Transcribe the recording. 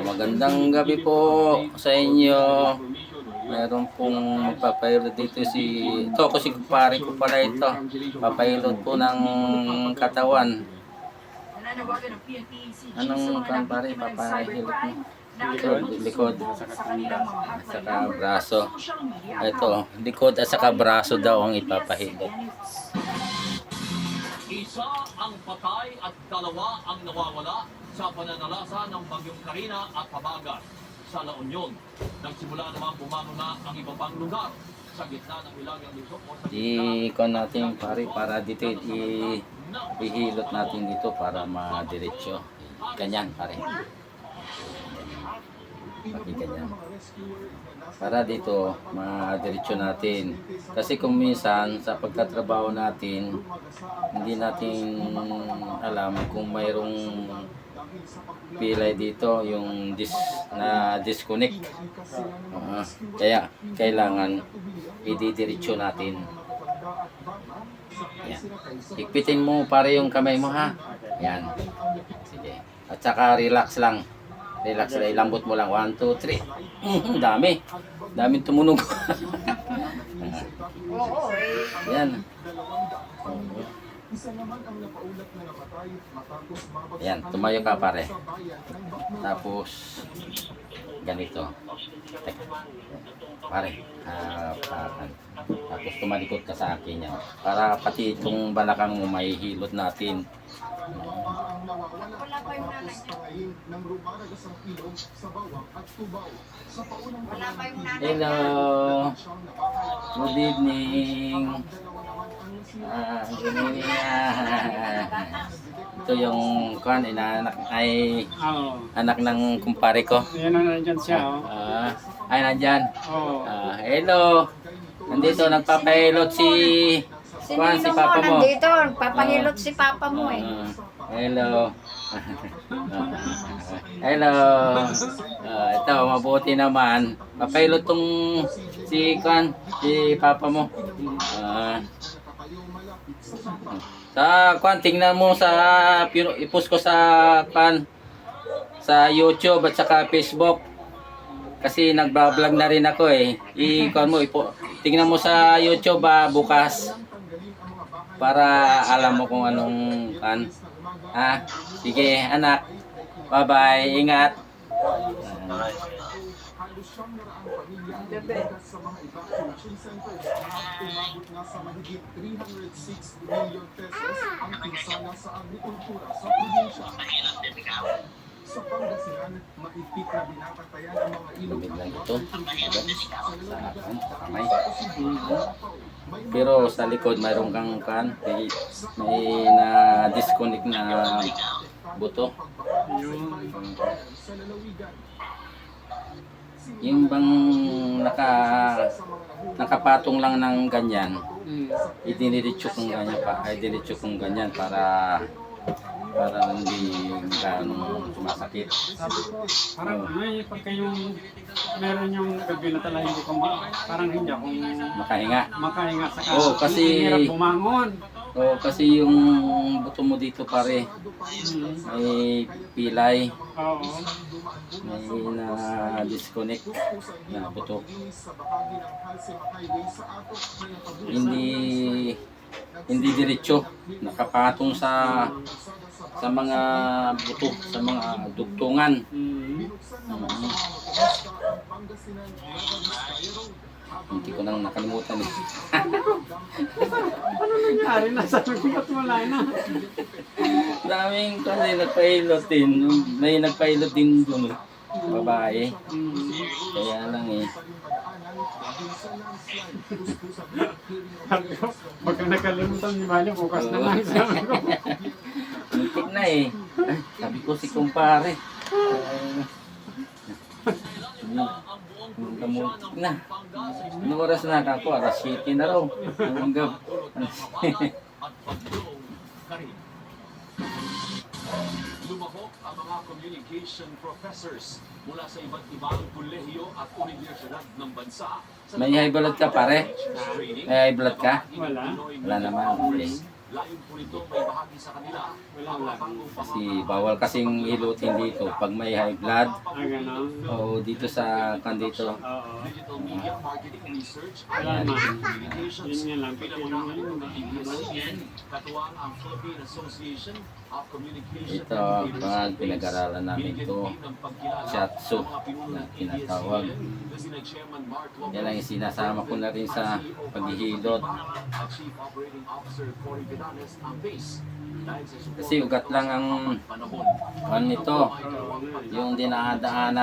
Magandang gabi po sa inyo. Meron pong magpapilot dito ito ako si kumpare ko pala ito. Papilot po ng katawan. Anong kumpare? Papahilot mo? Likod at saka braso. Ito, likod at saka braso daw ang ipapahilot. Isa ang patay at dalawa ang nawawala sa pananalasa ng Bagyong Karina at Habagat sa La Union. Nagsimula naman bumangon na ang iba pang lugar sa gitna ng Hilagang Luzon o sa I-con natin pare para dito ihilot natin dito para madiretso. Ganyan pare. Pati ganyan. Para dito madiretso natin. Kasi kung minsan sa pagtatrabaho natin hindi natin alam kung mayroong pilay dito yung disconnect. Kaya kailangan ididiretso natin. Yan. Higpitin mo pare yung kamay mo ha. Yan. Sige. At saka relax lang. Relax lang. Ilambot mo lang. 1, 2, 3. Dami. Daming tumunog. Yan. Yan. Tumayo ka pare. Tapos ganito. Pare. Tapos tumalikod ka sa akin yan. Para pati itong balakang mo mahihilot natin. Wala pa yung nanay niya. Wala pa yung nanay niya. Hello. Good evening. Good evening. Ito yung anak ng kumpare ko. Yan ang nandyan siya, oh. Ay, nandyan. Oo. Hello. Nandito, nagpapahilot si Papa mo. Nandito, papahilot si Papa mo eh. Hello. Hello. Ito, mabuti naman. Papahilot tong si Papa mo. Tingnan mo i-post ko sa YouTube at saka Facebook. Kasi nagba-vlog na rin ako eh. Tingnan mo sa YouTube bukas. Para alam mo kung anong Sige anak. Bye-bye. Ingat. Sa Pangasinan, maipit na binapatayan ang mga ilog Lumid lang ito. Sa kamay. Pero sa likod mayroong kang may na-disconnect na buto. Yung bang nakapatong lang ng ganyan, idiniretso kong ganyan idiniretso kong ganyan para hindi ganong sumasakit. Parang pagka yung meron yung gabi na talaga hindi ko parang hindi ako makahinga sa kasi. Kasi hirap bumangon. Kasi yung buto mo dito pare may pilay. Oo. May na-disconnect na buto. Hindi diretso, nakapatong sa mga buto, sa mga dugtungan. Hindi ko nang nakalimutan eh. Ano nangyari? Nasa nagulat wala na. Daming kasi nagpahilot din. May nagpahilot din doon. Babae. Kaya lang eh. Baka nakalimutan ni Malia, bukas na lang sabi ko. Muntik na eh. Ay, sabi ko si kumpare. Muntik na. Anong oras na ako? Alas 7 na raw. Anong gab? Lumahok ang mga communication professors mula sa iba't ibang kolehiyo at universidad ng bansa. May high blood ka pare? May high blood ka? Wala. Wala naman. Okay. Layon po nito may bahagi sa kanila. Kasi bawal kasing hilutin dito pag may high blood Ganon. o dito sa kandito. Oo. Digital media, marketing and research, Wala at naman. communications. Yun nga lang. Pinaunahan ng ABS-CBN, katuwang ang Philippine Association of Communication Ito, pag pinag-aralan namin ito, Shatsu na tinatawag. Yan ang sinasama ko na rin sa paghihilot. Kasi ugat lang ang nito, yung dinadaanan.